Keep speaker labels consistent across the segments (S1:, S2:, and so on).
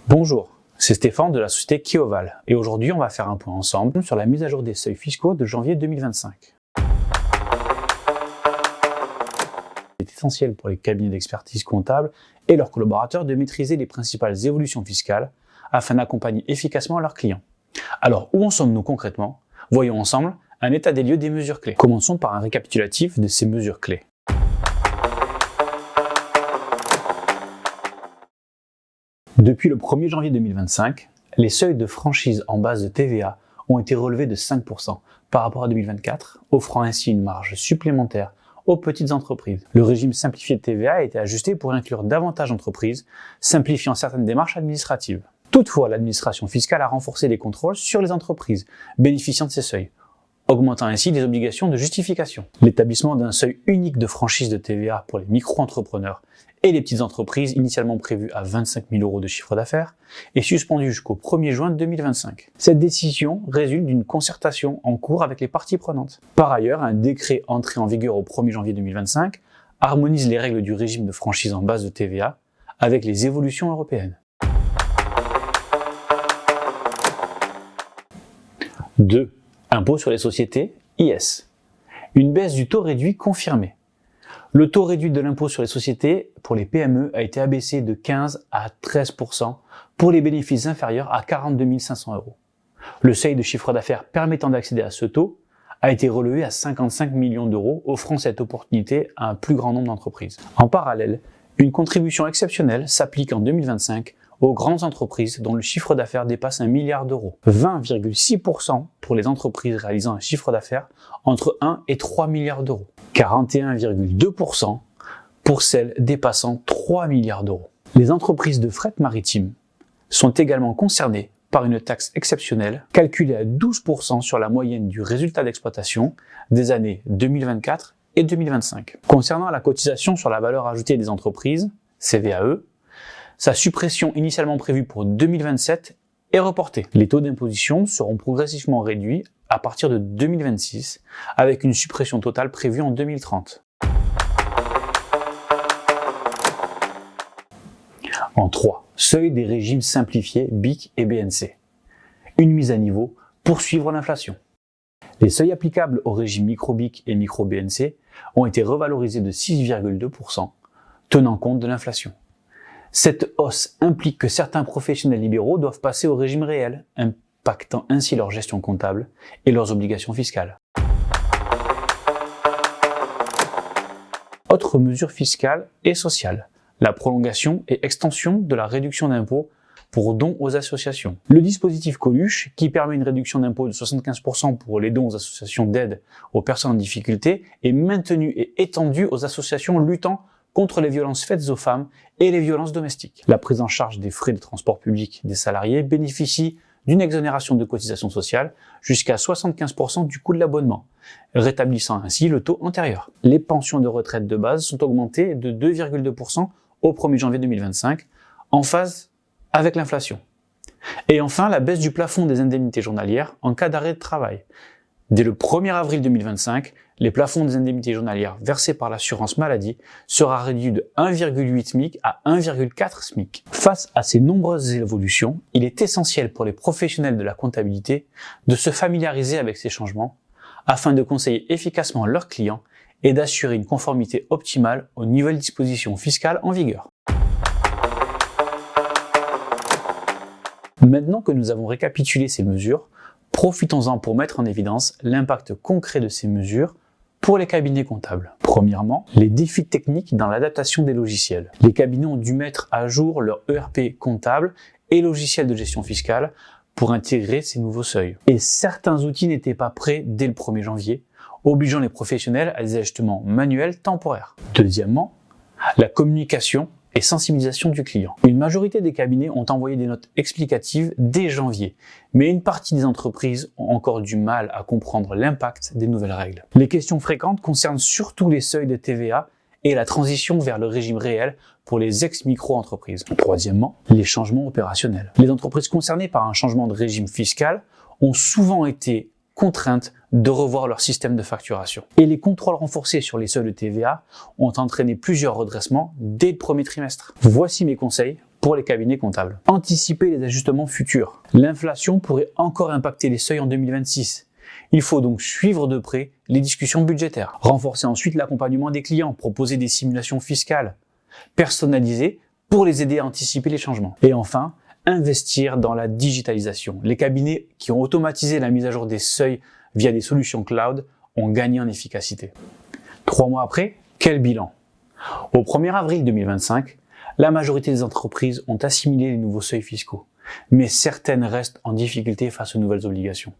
S1: Bonjour, c'est Stéphane de la société Kioval et aujourd'hui on va faire un point ensemble sur la mise à jour des seuils fiscaux de janvier 2025. Il est essentiel pour les cabinets d'expertise comptable et leurs collaborateurs de maîtriser les principales évolutions fiscales afin d'accompagner efficacement leurs clients. Alors où en sommes-nous concrètement? Voyons ensemble un état des lieux des mesures clés. Commençons par un récapitulatif de ces mesures clés. Depuis le 1er janvier 2025, les seuils de franchise en base de TVA ont été relevés de 5% par rapport à 2024, offrant ainsi une marge supplémentaire aux petites entreprises. Le régime simplifié de TVA a été ajusté pour inclure davantage d'entreprises, simplifiant certaines démarches administratives. Toutefois, l'administration fiscale a renforcé les contrôles sur les entreprises bénéficiant de ces seuils, augmentant ainsi les obligations de justification. L'établissement d'un seuil unique de franchise de TVA pour les micro-entrepreneurs et les petites entreprises, initialement prévu à 25 000 € de chiffre d'affaires, est suspendu jusqu'au 1er juin 2025. Cette décision résulte d'une concertation en cours avec les parties prenantes. Par ailleurs, un décret entré en vigueur au 1er janvier 2025 harmonise les règles du régime de franchise en base de TVA avec les évolutions européennes. 2. Impôt sur les sociétés, IS. Une baisse du taux réduit confirmée. Le taux réduit de l'impôt sur les sociétés pour les PME a été abaissé de 15 à 13% pour les bénéfices inférieurs à 42 500 €. Le seuil de chiffre d'affaires permettant d'accéder à ce taux a été relevé à 55 millions d'euros, offrant cette opportunité à un plus grand nombre d'entreprises. En parallèle, une contribution exceptionnelle s'applique en 2025 aux grandes entreprises dont le chiffre d'affaires dépasse 1 milliard d'euros. 20,6% pour les entreprises réalisant un chiffre d'affaires entre 1 et 3 milliards d'euros. 41,2% pour celles dépassant 3 milliards d'euros. Les entreprises de fret maritime sont également concernées par une taxe exceptionnelle calculée à 12% sur la moyenne du résultat d'exploitation des années 2024 et 2025. Concernant la cotisation sur la valeur ajoutée des entreprises, CVAE, sa suppression initialement prévue pour 2027 est reportée. Les taux d'imposition seront progressivement réduits à partir de 2026, avec une suppression totale prévue en 2030. En 3. Seuil des régimes simplifiés BIC et BNC. Une mise à niveau pour suivre l'inflation. Les seuils applicables au régime micro-BIC et micro-BNC ont été revalorisés de 6,2%, tenant compte de l'inflation. Cette hausse implique que certains professionnels libéraux doivent passer au régime réel, impactant ainsi leur gestion comptable et leurs obligations fiscales. Autre mesure fiscale et sociale, la prolongation et extension de la réduction d'impôt pour dons aux associations. Le dispositif Coluche, qui permet une réduction d'impôt de 75% pour les dons aux associations d'aide aux personnes en difficulté, est maintenu et étendu aux associations luttant contre les violences faites aux femmes et les violences domestiques. La prise en charge des frais de transport public des salariés bénéficie d'une exonération de cotisations sociales jusqu'à 75% du coût de l'abonnement, rétablissant ainsi le taux antérieur. Les pensions de retraite de base sont augmentées de 2,2% au 1er janvier 2025, en phase avec l'inflation. Et enfin, la baisse du plafond des indemnités journalières en cas d'arrêt de travail. Dès le 1er avril 2025, les plafonds des indemnités journalières versées par l'assurance maladie sera réduit de 1,8 SMIC à 1,4 SMIC. Face à ces nombreuses évolutions, il est essentiel pour les professionnels de la comptabilité de se familiariser avec ces changements afin de conseiller efficacement leurs clients et d'assurer une conformité optimale aux nouvelles dispositions fiscales en vigueur. Maintenant que nous avons récapitulé ces mesures, profitons-en pour mettre en évidence l'impact concret de ces mesures pour les cabinets comptables. Premièrement, les défis techniques dans l'adaptation des logiciels. Les cabinets ont dû mettre à jour leur ERP comptable et logiciel de gestion fiscale pour intégrer ces nouveaux seuils. Et certains outils n'étaient pas prêts dès le 1er janvier, obligeant les professionnels à des ajustements manuels temporaires. Deuxièmement, la communication et sensibilisation du client. Une majorité des cabinets ont envoyé des notes explicatives dès janvier, mais une partie des entreprises ont encore du mal à comprendre l'impact des nouvelles règles. Les questions fréquentes concernent surtout les seuils de TVA et la transition vers le régime réel pour les ex-micro-entreprises. Troisièmement, les changements opérationnels. Les entreprises concernées par un changement de régime fiscal ont souvent été contraintes de revoir leur système de facturation. Et les contrôles renforcés sur les seuils de TVA ont entraîné plusieurs redressements dès le premier trimestre. Voici mes conseils pour pour les cabinets comptables. Anticiper les ajustements futurs. L'inflation pourrait encore impacter les seuils en 2026. Il faut donc suivre de près les discussions budgétaires. Renforcer ensuite l'accompagnement des clients, proposer des simulations fiscales personnalisées pour les aider à anticiper les changements. Et enfin, investir dans la digitalisation. Les cabinets qui ont automatisé la mise à jour des seuils via des solutions cloud ont gagné en efficacité. 3 mois après, quel bilan? Au 1er avril 2025, la majorité des entreprises ont assimilé les nouveaux seuils fiscaux, mais certaines restent en difficulté face aux nouvelles obligations.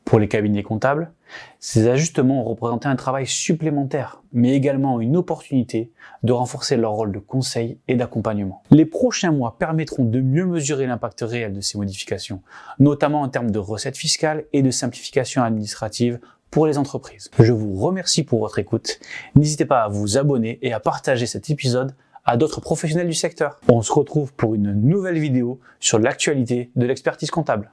S1: Pour les cabinets comptables, ces ajustements ont représenté un travail supplémentaire, mais également une opportunité de renforcer leur rôle de conseil et d'accompagnement. Les prochains mois permettront de mieux mesurer l'impact réel de ces modifications, notamment en termes de recettes fiscales et de simplification administrative pour les entreprises. Je vous remercie pour votre écoute. N'hésitez pas à vous abonner et à partager cet épisode à d'autres professionnels du secteur. On se retrouve pour une nouvelle vidéo sur l'actualité de l'expertise comptable.